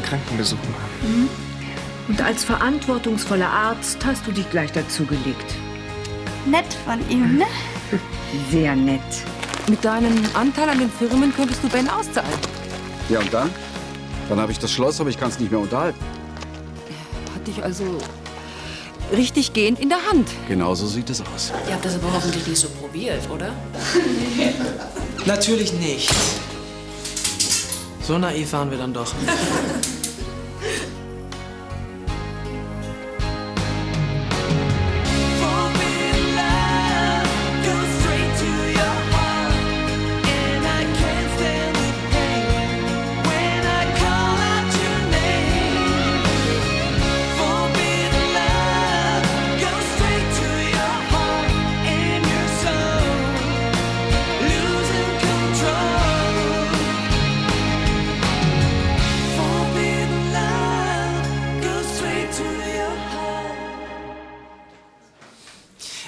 Krankenbesuch machen. Mhm. Und als verantwortungsvoller Arzt hast du dich gleich dazugelegt. Nett von ihm, ne? Sehr nett. Mit deinem Anteil an den Firmen könntest du Ben auszahlen. Ja, und dann? Dann habe ich das Schloss, aber ich kann es nicht mehr unterhalten. Hat dich also richtig gehend in der Hand. Genau so sieht es aus. Ihr habt das aber hoffentlich nicht so probiert, oder? Natürlich nicht. So naiv waren wir dann doch.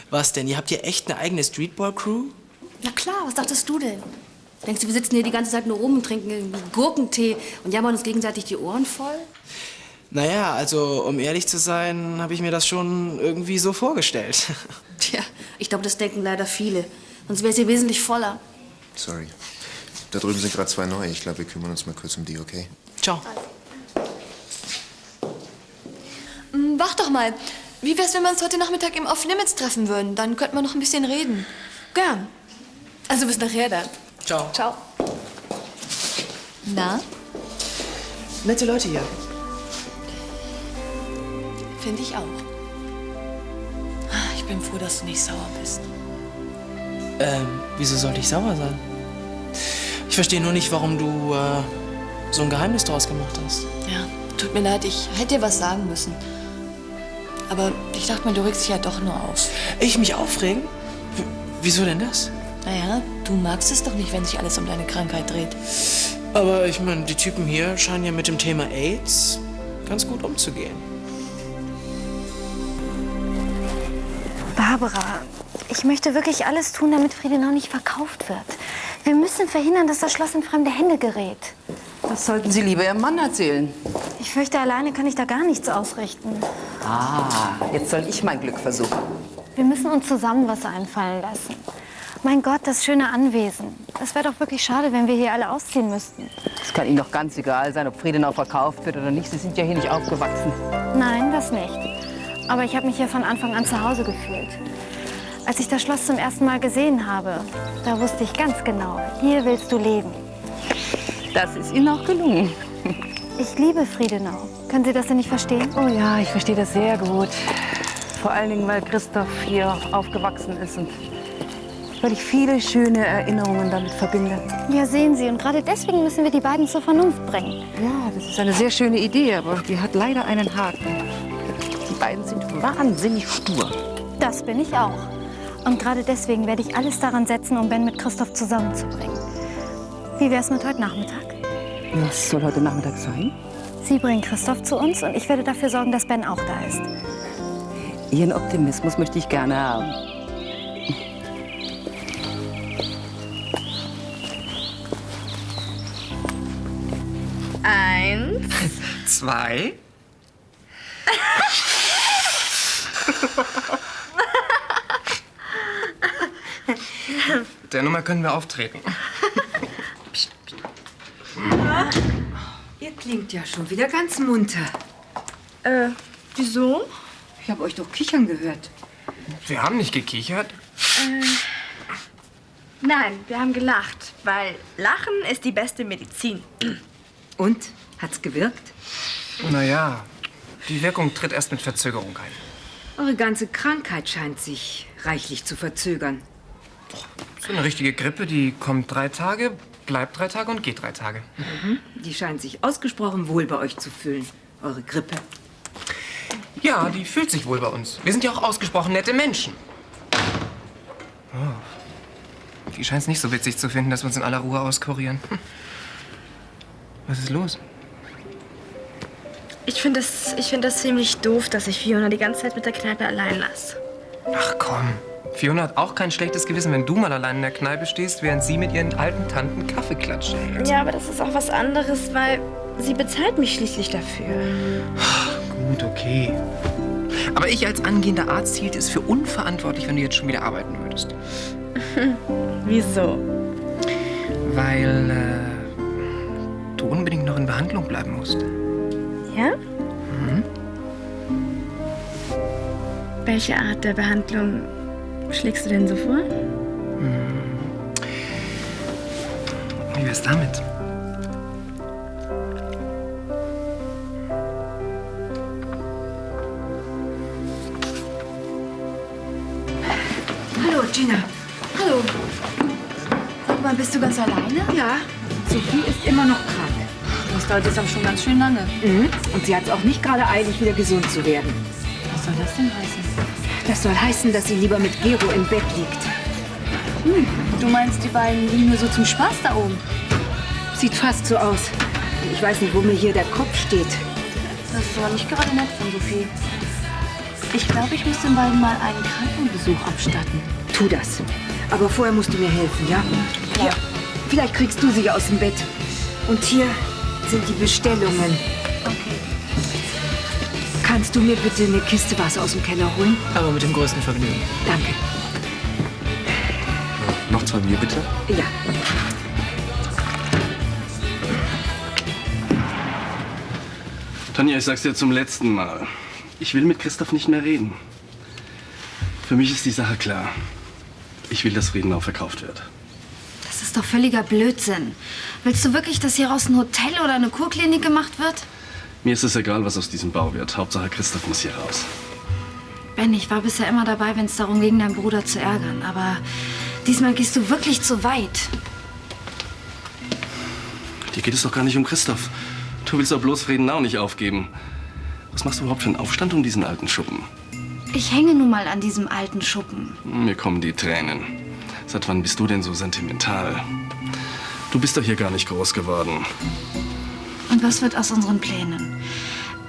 Was denn? Ihr habt hier echt eine eigene Streetball-Crew? Na klar, was dachtest du denn? Denkst du, wir sitzen hier die ganze Zeit nur rum und trinken irgendwie Gurkentee und jammern uns gegenseitig die Ohren voll? Naja, also um ehrlich zu sein, habe ich mir das schon irgendwie so vorgestellt. Tja, ich glaube, das denken leider viele. Sonst wäre es hier wesentlich voller. Sorry. Da drüben sind gerade 2 neue. Ich glaube, wir kümmern uns mal kurz um die, okay? Ciao. Wach doch mal. Wie wär's, wenn wir uns heute Nachmittag im Off-Limits treffen würden? Dann könnten wir noch ein bisschen reden. Gern. Also bis nachher dann. Ciao. Ciao. Na? Nette Leute hier. Finde ich auch. Ich bin froh, dass du nicht sauer bist. Wieso sollte ich sauer sein? Ich verstehe nur nicht, warum du so ein Geheimnis draus gemacht hast. Ja, tut mir leid, ich hätte dir was sagen müssen. Aber ich dachte mir, du regst dich ja doch nur auf. Ich mich aufregen? Wieso denn das? Naja, du magst es doch nicht, wenn sich alles um deine Krankheit dreht. Aber ich meine, die Typen hier scheinen ja mit dem Thema AIDS ganz gut umzugehen. Barbara, ich möchte wirklich alles tun, damit Friedenau nicht verkauft wird. Wir müssen verhindern, dass das Schloss in fremde Hände gerät. Das sollten Sie lieber Ihrem Mann erzählen. Ich fürchte, alleine kann ich da gar nichts ausrichten. Jetzt soll ich mein Glück versuchen. Wir müssen uns zusammen was einfallen lassen. Mein Gott, das schöne Anwesen. Es wäre doch wirklich schade, wenn wir hier alle ausziehen müssten. Es kann Ihnen doch ganz egal sein, ob Friedenau verkauft wird oder nicht. Sie sind ja hier nicht aufgewachsen. Nein, das nicht. Aber ich habe mich hier von Anfang an zu Hause gefühlt. Als ich das Schloss zum ersten Mal gesehen habe, da wusste ich ganz genau, hier willst du leben. Das ist Ihnen auch gelungen. Ich liebe Friedenau. Können Sie das denn nicht verstehen? Oh ja, ich verstehe das sehr gut. Vor allen Dingen, weil Christoph hier aufgewachsen ist und weil ich viele schöne Erinnerungen damit verbinde. Ja, sehen Sie. Und gerade deswegen müssen wir die beiden zur Vernunft bringen. Ja, das ist eine sehr schöne Idee, aber die hat leider einen Haken. Die beiden sind wahnsinnig stur. Das bin ich auch. Und gerade deswegen werde ich alles daran setzen, um Ben mit Christoph zusammenzubringen. Wie wär's mit heute Nachmittag? Was soll heute Nachmittag sein? Sie bringen Christoph zu uns und ich werde dafür sorgen, dass Ben auch da ist. Ihren Optimismus möchte ich gerne haben. Eins. 2. Der Nummer können wir auftreten. Ihr klingt ja schon wieder ganz munter. Wieso? Ich habe euch doch kichern gehört. Wir haben nicht gekichert. Nein, wir haben gelacht, weil Lachen ist die beste Medizin. Und? Hat's gewirkt? Naja, die Wirkung tritt erst mit Verzögerung ein. Eure ganze Krankheit scheint sich reichlich zu verzögern. So eine richtige Grippe, die kommt 3 Tage, bleibt 3 Tage und geht 3 Tage. Die scheint sich ausgesprochen wohl bei euch zu fühlen, eure Grippe. Ja, die fühlt sich wohl bei uns. Wir sind ja auch ausgesprochen nette Menschen. Oh. Die scheint es nicht so witzig zu finden, dass wir uns in aller Ruhe auskurieren. Was ist los? Ich finde das ziemlich doof, dass ich Fiona die ganze Zeit mit der Kneipe allein lasse. Ach komm. Fiona hat auch kein schlechtes Gewissen, wenn du mal allein in der Kneipe stehst, während sie mit ihren alten Tanten Kaffeeklatsche hält. Ja, aber das ist auch was anderes, weil sie bezahlt mich schließlich dafür. Gut, okay. Aber ich als angehender Arzt hielte es für unverantwortlich, wenn du jetzt schon wieder arbeiten würdest. Wieso? Weil du unbedingt noch in Behandlung bleiben musst. Ja? Welche Art der Behandlung schlägst du denn so vor? Wie wär's damit? Hallo, Gina. Hallo. Sag mal, bist du ganz alleine? Ja, Sophie ist immer noch krank. Das dauert jetzt aber schon ganz schön lange. Und sie hat es auch nicht gerade eilig, wieder gesund zu werden. Was soll das denn heißen? Das soll heißen, dass sie lieber mit Gero im Bett liegt. Du meinst, die beiden liegen nur so zum Spaß da oben? Sieht fast so aus. Ich weiß nicht, wo mir hier der Kopf steht. Das ist aber nicht gerade nett von Sophie. Ich glaube, ich muss den beiden mal einen Krankenbesuch abstatten. Tu das. Aber vorher musst du mir helfen, ja? Hier, vielleicht kriegst du sie aus dem Bett. Und hier sind die Bestellungen. Okay. Kannst du mir bitte eine Kiste Wasser aus dem Keller holen? Aber mit dem größten Vergnügen. Danke. Noch 2 Bier, bitte? Ja. Tanja, ich sag's dir zum letzten Mal. Ich will mit Christoph nicht mehr reden. Für mich ist die Sache klar. Ich will, dass Friedenau verkauft wird. Das ist doch völliger Blödsinn. Willst du wirklich, dass hieraus ein Hotel oder eine Kurklinik gemacht wird? Mir ist es egal, was aus diesem Bau wird. Hauptsache, Christoph muss hier raus. Ben, ich war bisher immer dabei, wenn es darum ging, deinen Bruder zu ärgern. Aber diesmal gehst du wirklich zu weit. Dir geht es doch gar nicht um Christoph. Du willst doch bloß Friedenau nicht aufgeben. Was machst du überhaupt für einen Aufstand um diesen alten Schuppen? Ich hänge nun mal an diesem alten Schuppen. Mir kommen die Tränen. Seit wann bist du denn so sentimental? Du bist doch hier gar nicht groß geworden. Und was wird aus unseren Plänen?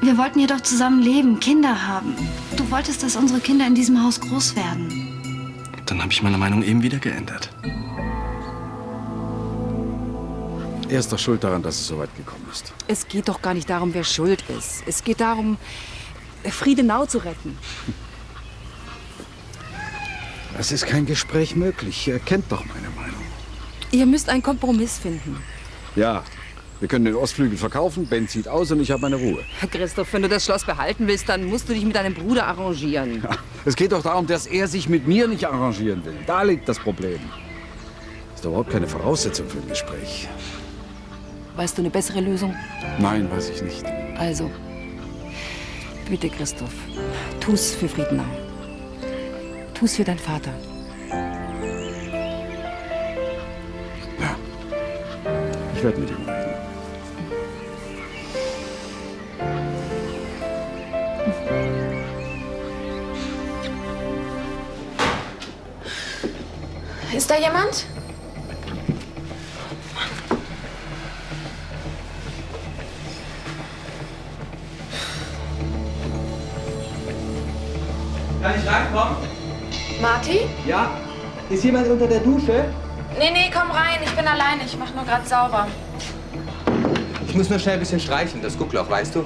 Wir wollten hier doch zusammen leben, Kinder haben. Du wolltest, dass unsere Kinder in diesem Haus groß werden. Dann habe ich meine Meinung eben wieder geändert. Er ist doch schuld daran, dass es so weit gekommen ist. Es geht doch gar nicht darum, wer schuld ist. Es geht darum, Friedenau zu retten. Es ist kein Gespräch möglich. Er kennt doch meine Meinung. Ihr müsst einen Kompromiss finden. Ja, wir können den Ostflügel verkaufen, Ben zieht aus und ich habe meine Ruhe. Christoph, wenn du das Schloss behalten willst, dann musst du dich mit deinem Bruder arrangieren. Ja, es geht doch darum, dass er sich mit mir nicht arrangieren will. Da liegt das Problem. Das ist doch überhaupt keine Voraussetzung für ein Gespräch. Weißt du eine bessere Lösung? Nein, weiß ich nicht. Also, bitte, Christoph, tu's für Friedenau. Tu's für deinen Vater. Ja, ich werde mit ihm reden. Ist da jemand? Kann ich reinkommen? Marty? Ja. Ist jemand unter der Dusche? Nee, komm rein. Ich bin alleine. Ich mach nur gerade sauber. Ich muss nur schnell ein bisschen streichen, das Guckloch, weißt du?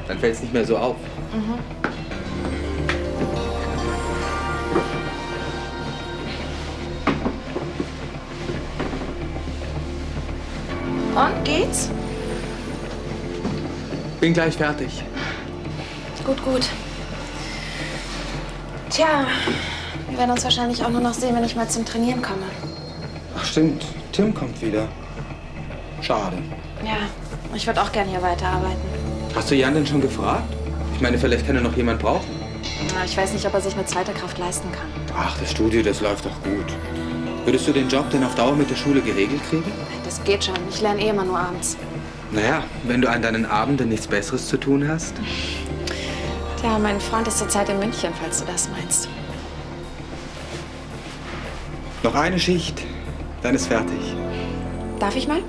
Dann fällt es nicht mehr so auf. Und, geht's? Bin gleich fertig. Gut. Tja, wir werden uns wahrscheinlich auch nur noch sehen, wenn ich mal zum Trainieren komme. Ach stimmt, Tim kommt wieder. Schade. Ja, ich würde auch gerne hier weiterarbeiten. Hast du Jan denn schon gefragt? Ich meine, vielleicht kann er noch jemand brauchen. Na, ich weiß nicht, ob er sich eine zweite Kraft leisten kann. Ach, das Studio, das läuft doch gut. Würdest du den Job denn auf Dauer mit der Schule geregelt kriegen? Das geht schon. Ich lerne eh immer nur abends. Naja, wenn du an deinen Abenden nichts Besseres zu tun hast. Tja, mein Freund ist zurzeit in München, falls du das meinst. Noch eine Schicht, dann ist fertig. Darf ich mal?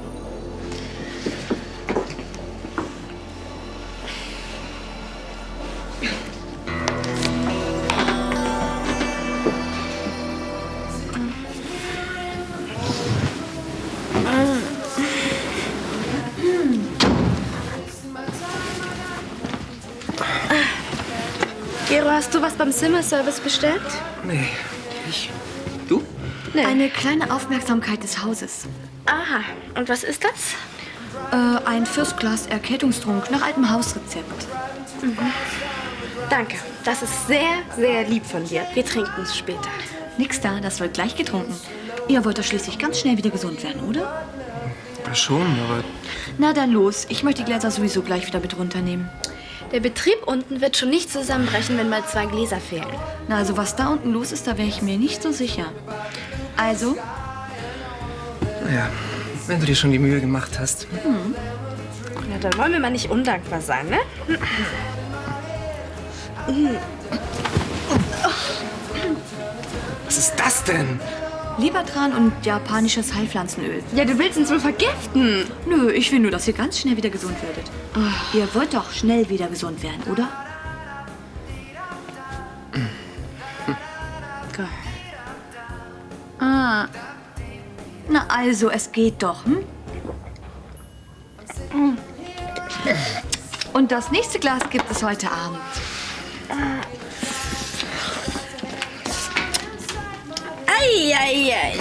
Gero, hast du was beim Zimmerservice bestellt? Nee, ich. Du? Nee. Eine kleine Aufmerksamkeit des Hauses. Aha, und was ist das? Ein First-Class-Erkältungstrunk nach altem Hausrezept. Mhm. Danke, das ist sehr, sehr lieb von dir. Wir trinken es später. Nix da, das wird gleich getrunken. Ihr wollt doch schließlich ganz schnell wieder gesund werden, oder? Ja, schon, aber... Na dann los, ich möchte die Gläser sowieso gleich wieder mit runternehmen. Der Betrieb unten wird schon nicht zusammenbrechen, wenn mal 2 Gläser fehlen. Na, also was da unten los ist, da wäre ich mir nicht so sicher. Also? Naja, wenn du dir schon die Mühe gemacht hast. Na, dann wollen wir mal nicht undankbar sein, ne? Was ist das denn? Lebertran und japanisches Heilpflanzenöl. Ja, du willst uns wohl vergiften. Nö, ich will nur, dass ihr ganz schnell wieder gesund werdet. Ihr wollt doch schnell wieder gesund werden, oder? Ah. Na also, es geht doch, hm? Und das nächste Glas gibt es heute Abend. Eieiei.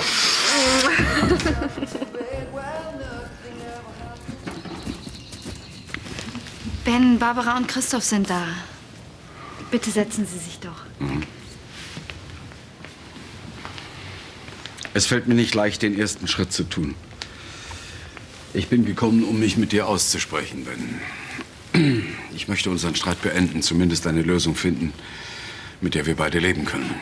Ben, Barbara und Christoph sind da. Bitte setzen Sie sich doch. Es fällt mir nicht leicht, den ersten Schritt zu tun. Ich bin gekommen, um mich mit dir auszusprechen, Ben. Ich möchte unseren Streit beenden, zumindest eine Lösung finden, mit der wir beide leben können.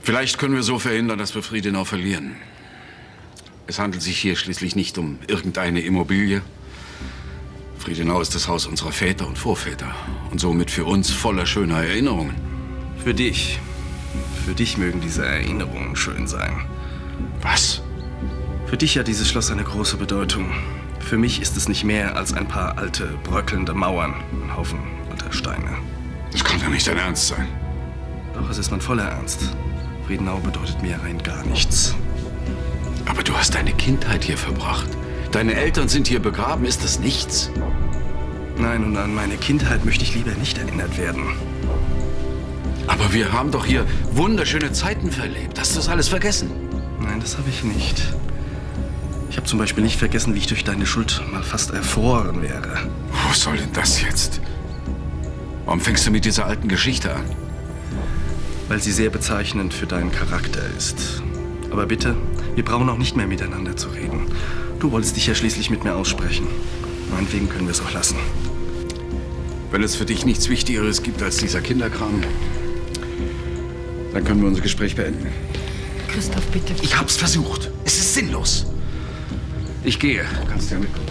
Vielleicht können wir so verhindern, dass wir Friedenau verlieren. Es handelt sich hier schließlich nicht um irgendeine Immobilie. Friedenau ist das Haus unserer Väter und Vorväter und somit für uns voller schöner Erinnerungen. Für dich mögen diese Erinnerungen schön sein. Was? Für dich hat dieses Schloss eine große Bedeutung. Für mich ist es nicht mehr als ein paar alte, bröckelnde Mauern, ein Haufen alter Steine. Das kann doch nicht dein Ernst sein. Doch, es ist mein voller Ernst. Friedenau bedeutet mir rein gar nichts. Aber du hast deine Kindheit hier verbracht. Deine Eltern sind hier begraben. Ist das nichts? Nein, und an meine Kindheit möchte ich lieber nicht erinnert werden. Aber wir haben doch hier wunderschöne Zeiten verlebt. Hast du das alles vergessen? Nein, das habe ich nicht. Ich habe zum Beispiel nicht vergessen, wie ich durch deine Schuld mal fast erfroren wäre. Was soll denn das jetzt? Warum fängst du mit dieser alten Geschichte an? Weil sie sehr bezeichnend für deinen Charakter ist. Aber bitte, wir brauchen auch nicht mehr miteinander zu reden. Du wolltest dich ja schließlich mit mir aussprechen. Meinetwegen können wir es auch lassen. Wenn es für dich nichts Wichtigeres gibt als dieser Kinderkram, dann können wir unser Gespräch beenden. Christoph, bitte. Ich hab's versucht. Es ist sinnlos. Ich gehe. Kannst du ja mitkommen.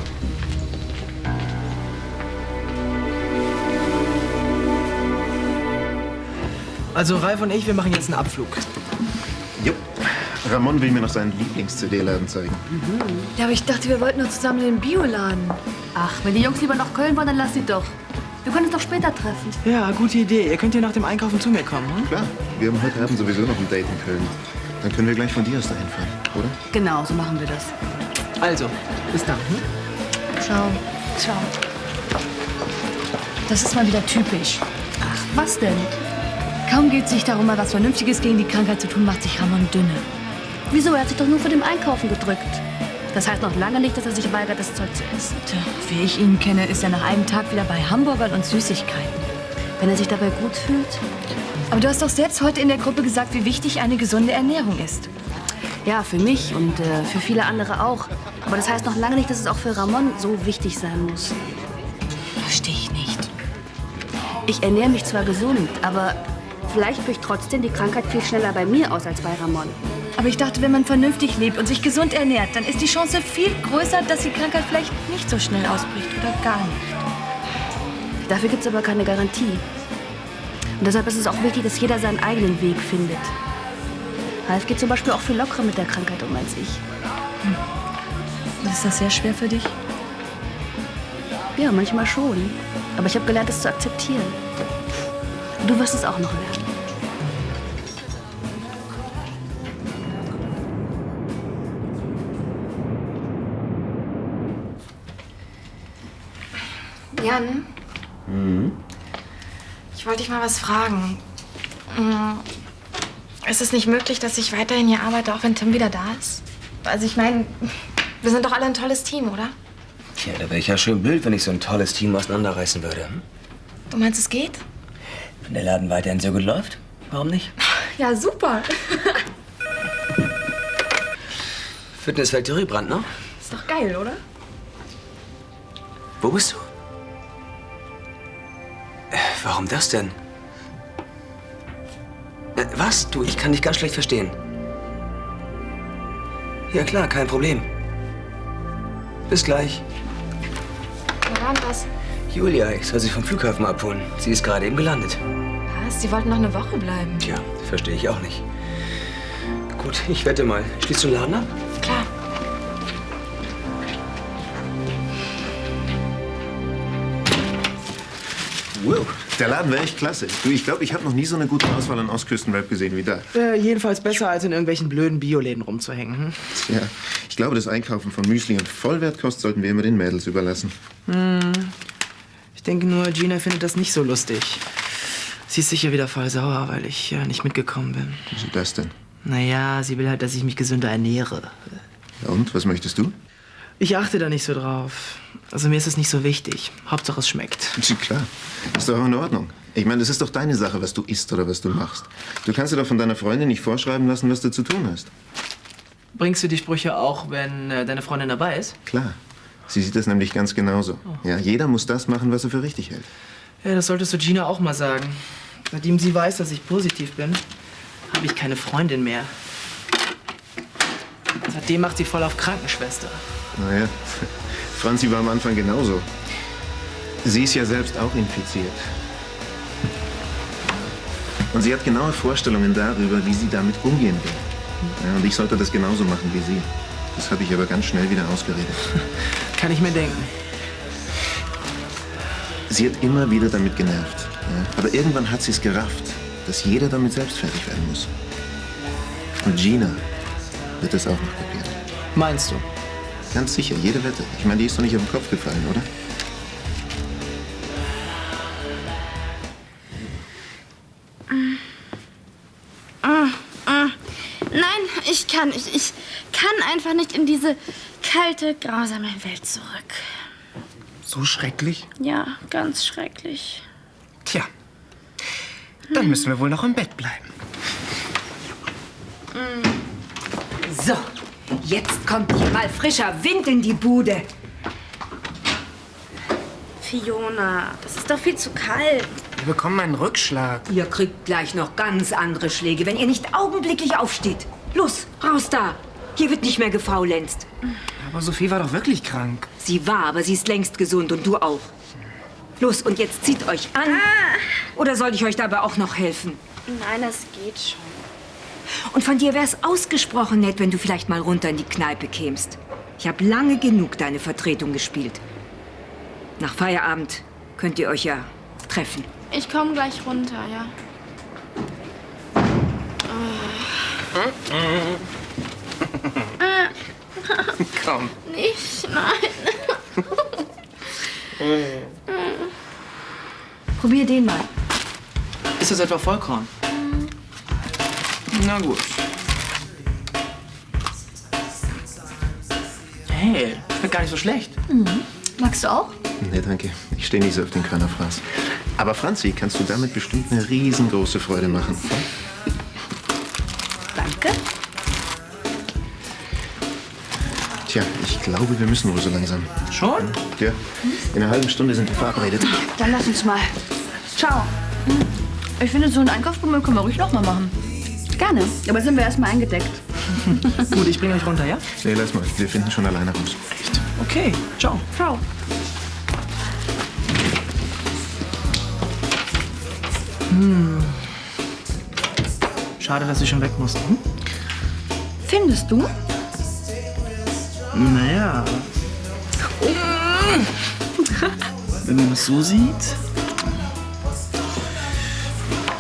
Also Ralf und ich, wir machen jetzt einen Abflug. Jo. Ramon will mir noch seinen Lieblings-CD-Laden zeigen. Ja, aber ich dachte, wir wollten noch zusammen in den Bioladen. Ach, wenn die Jungs lieber nach Köln wollen, dann lass sie doch. Wir können uns doch später treffen. Ja, gute Idee. Ihr könnt ja nach dem Einkaufen zu mir kommen, hm? Klar, wir haben heute Abend sowieso noch ein Date in Köln. Dann können wir gleich von dir aus dahin fahren, oder? Genau, so machen wir das. Also, bis dann, hm? Ciao. Ciao. Das ist mal wieder typisch. Ach, was denn? Kaum geht es sich darum, mal was Vernünftiges gegen die Krankheit zu tun, macht sich Ramon dünne. Wieso? Er hat sich doch nur vor dem Einkaufen gedrückt. Das heißt noch lange nicht, dass er sich weigert, das Zeug zu essen. Tja, wie ich ihn kenne, ist er nach einem Tag wieder bei Hamburgern und Süßigkeiten. Wenn er sich dabei gut fühlt. Aber du hast doch selbst heute in der Gruppe gesagt, wie wichtig eine gesunde Ernährung ist. Ja, für mich und für viele andere auch. Aber das heißt noch lange nicht, dass es auch für Ramon so wichtig sein muss. Verstehe ich nicht. Ich ernähre mich zwar gesund, aber vielleicht bricht trotzdem die Krankheit viel schneller bei mir aus als bei Ramon. Aber ich dachte, wenn man vernünftig lebt und sich gesund ernährt, dann ist die Chance viel größer, dass die Krankheit vielleicht nicht so schnell ausbricht oder gar nicht. Dafür gibt es aber keine Garantie. Und deshalb ist es auch wichtig, dass jeder seinen eigenen Weg findet. Ralf geht zum Beispiel auch viel lockerer mit der Krankheit um als ich. Ist das sehr schwer für dich? Ja, manchmal schon. Aber ich habe gelernt, es zu akzeptieren. Und du wirst es auch noch lernen. Jan, ich wollte dich mal was fragen. Ist es nicht möglich, dass ich weiterhin hier arbeite, auch wenn Tim wieder da ist? Also ich meine, wir sind doch alle ein tolles Team, oder? Tja, da wäre ich ja schön blöd, wenn ich so ein tolles Team auseinanderreißen würde. Hm? Du meinst, es geht? Wenn der Laden weiterhin so gut läuft, warum nicht? Ja, super. Fitness-Factory Brand, ne? Ist doch geil, oder? Wo bist du? Warum das denn? Was? Du, ich kann dich ganz schlecht verstehen. Ja klar, kein Problem. Bis gleich. Wer war denn das? Julia, ich soll sie vom Flughafen abholen. Sie ist gerade eben gelandet. Was? Sie wollten noch eine Woche bleiben. Tja, verstehe ich auch nicht. Gut, ich wette mal. Schließt du den Laden ab? Klar. Wow, der Laden wäre echt klasse. Du, ich glaube, ich habe noch nie so eine gute Auswahl an Ostküstenrap gesehen wie da. Jedenfalls besser, als in irgendwelchen blöden Bioläden rumzuhängen. Hm? Ja, ich glaube, das Einkaufen von Müsli und Vollwertkost sollten wir immer den Mädels überlassen. Ich denke nur, Gina findet das nicht so lustig. Sie ist sicher wieder voll sauer, weil ich nicht mitgekommen bin. Wieso das denn? Naja, sie will halt, dass ich mich gesünder ernähre. Ja, und, was möchtest du? Ich achte da nicht so drauf. Also mir ist es nicht so wichtig. Hauptsache es schmeckt. Klar, ist doch auch in Ordnung. Ich meine, das ist doch deine Sache, was du isst oder was du machst. Du kannst dir doch von deiner Freundin nicht vorschreiben lassen, was du zu tun hast. Bringst du die Sprüche auch, wenn deine Freundin dabei ist? Klar. Sie sieht das nämlich ganz genauso. Ja, jeder muss das machen, was er für richtig hält. Ja, das solltest du Gina auch mal sagen. Seitdem sie weiß, dass ich positiv bin, habe ich keine Freundin mehr. Seitdem macht sie voll auf Krankenschwester. Naja, Franzi war am Anfang genauso. Sie ist ja selbst auch infiziert. Und sie hat genaue Vorstellungen darüber, wie sie damit umgehen will. Ja, und ich sollte das genauso machen wie sie. Das habe ich aber ganz schnell wieder ausgeredet. Kann ich mir denken. Sie hat immer wieder damit genervt. Ja? Aber irgendwann hat sie es gerafft, dass jeder damit selbst fertig werden muss. Und Gina wird das auch noch kapieren. Meinst du? Ganz sicher, jede Wette. Ich meine, die ist doch nicht auf den Kopf gefallen, oder? Nein, ich kann nicht. Ich kann einfach nicht in diese kalte, grausame Welt zurück. So schrecklich? Ja, ganz schrecklich. Tja, dann müssen wir wohl noch im Bett bleiben. So, jetzt kommt hier mal frischer Wind in die Bude. Fiona, das ist doch viel zu kalt. Wir bekommen einen Rückschlag. Ihr kriegt gleich noch ganz andere Schläge, wenn ihr nicht augenblicklich aufsteht. Los, raus da. Hier wird nicht mehr gefaulenzt. Aber Sophie war doch wirklich krank. Sie war, aber sie ist längst gesund und du auch. Los, und jetzt zieht euch an. Oder soll ich euch dabei auch noch helfen? Nein, das geht schon. Und von dir wär's ausgesprochen nett, wenn du vielleicht mal runter in die Kneipe kämst. Ich habe lange genug deine Vertretung gespielt. Nach Feierabend könnt ihr euch ja treffen. Ich komme gleich runter, ja. Komm. Nicht, nein. Probier den mal. Ist das etwa Vollkorn? Na gut. Hey, schmeckt gar nicht so schlecht. Magst du auch? Nee, danke. Ich stehe nicht so auf den Körnerfraß. Aber Franzi, kannst du damit bestimmt eine riesengroße Freude machen. Danke. Tja, ich glaube, wir müssen wohl so langsam. Schon? Ja, in einer halben Stunde sind wir verabredet. Dann lass uns mal. Ciao. Ich finde, so einen Einkaufsbummel können wir ruhig noch mal machen. Gerne, aber sind wir erstmal eingedeckt. Gut, ich bringe euch runter, ja? Nee, lass mal. Wir finden schon alleine raus. Echt? Okay, ciao. Ciao. Schade, dass ich schon weg musste. Findest du? Naja. Wenn man es so sieht.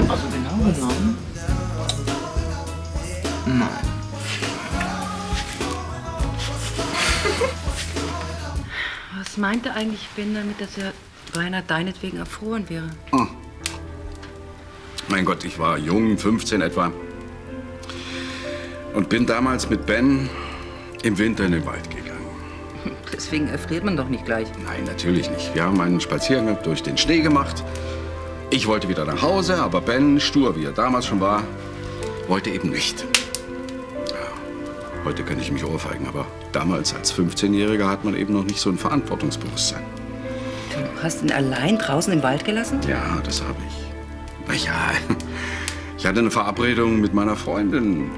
Also genau genommen. Nein. Was meinte eigentlich Ben damit, dass er beinahe deinetwegen erfroren wäre. Mein Gott, ich war jung, 15 etwa. Und bin damals mit Ben im Winter in den Wald gegangen. Deswegen erfriert man doch nicht gleich. Nein, natürlich nicht. Wir haben einen Spaziergang durch den Schnee gemacht. Ich wollte wieder nach Hause, aber Ben, stur wie er damals schon war, wollte eben nicht. Ja, heute könnte ich mich ohrfeigen, aber damals als 15-Jähriger hat man eben noch nicht so ein Verantwortungsbewusstsein. Du hast ihn allein draußen im Wald gelassen? Ja, das habe ich. Na ja, ich hatte eine Verabredung mit meiner Freundin.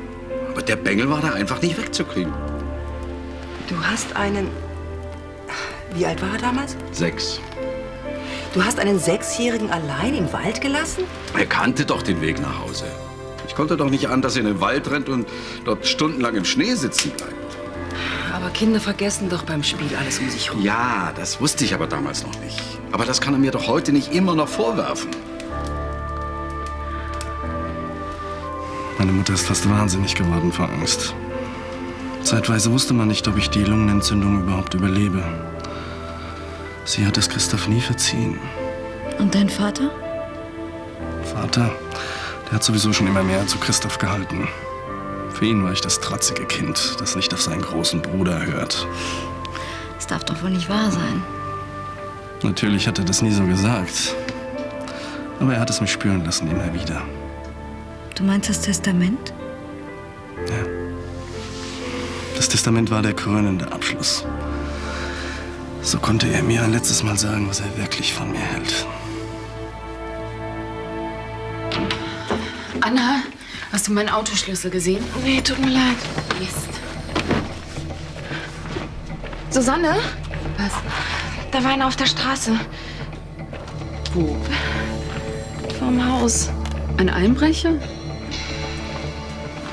Aber der Bengel war da einfach nicht wegzukriegen. Du hast einen... Wie alt war er damals? 6. Du hast einen 6-Jährigen allein im Wald gelassen? Er kannte doch den Weg nach Hause. Ich konnte doch nicht an, dass er in den Wald rennt und dort stundenlang im Schnee sitzen bleibt. Aber Kinder vergessen doch beim Spiel alles um sich herum. Ja, das wusste ich aber damals noch nicht. Aber das kann er mir doch heute nicht immer noch vorwerfen. Meine Mutter ist fast wahnsinnig geworden vor Angst. Zeitweise wusste man nicht, ob ich die Lungenentzündung überhaupt überlebe. Sie hat es Christoph nie verziehen. Und dein Vater? Vater, der hat sowieso schon immer mehr zu Christoph gehalten. Für ihn war ich das trotzige Kind, das nicht auf seinen großen Bruder hört. Das darf doch wohl nicht wahr sein. Natürlich hat er das nie so gesagt. Aber er hat es mich spüren lassen, immer wieder. Du meinst das Testament? Ja. Das Testament war der krönende Abschluss. So konnte er mir ein letztes Mal sagen, was er wirklich von mir hält. Anna, hast du meinen Autoschlüssel gesehen? Nee, tut mir leid. Mist. Susanne? Was? Da war einer auf der Straße. Wo? Vorm Haus. Ein Einbrecher?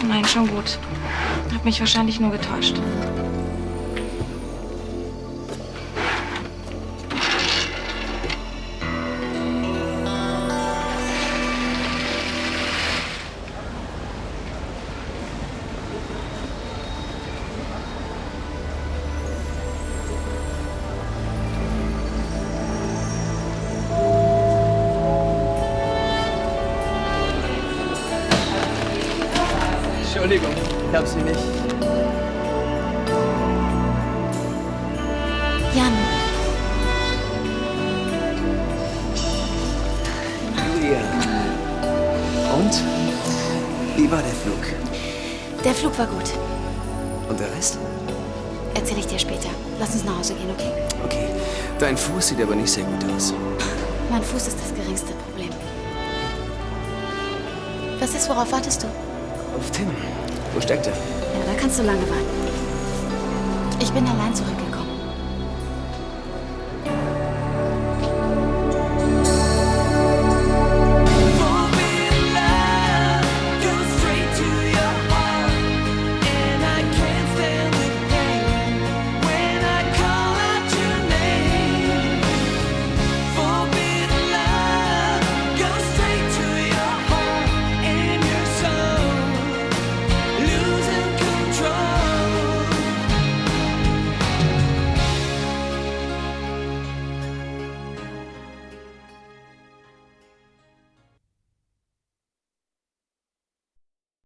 Nein, schon gut. Hab mich wahrscheinlich nur getäuscht. Entschuldigung, ich hab sie nicht. Jan. Julia. Und? Wie war der Flug? Der Flug war gut. Und der Rest? Erzähl ich dir später. Lass uns nach Hause gehen, okay? Okay. Dein Fuß sieht aber nicht sehr gut aus. Mein Fuß ist das geringste Problem. Was ist, worauf wartest du? Auf Tim. Wo steckt er? Ja, da kannst du lange warten. Ich bin allein zurückgegangen.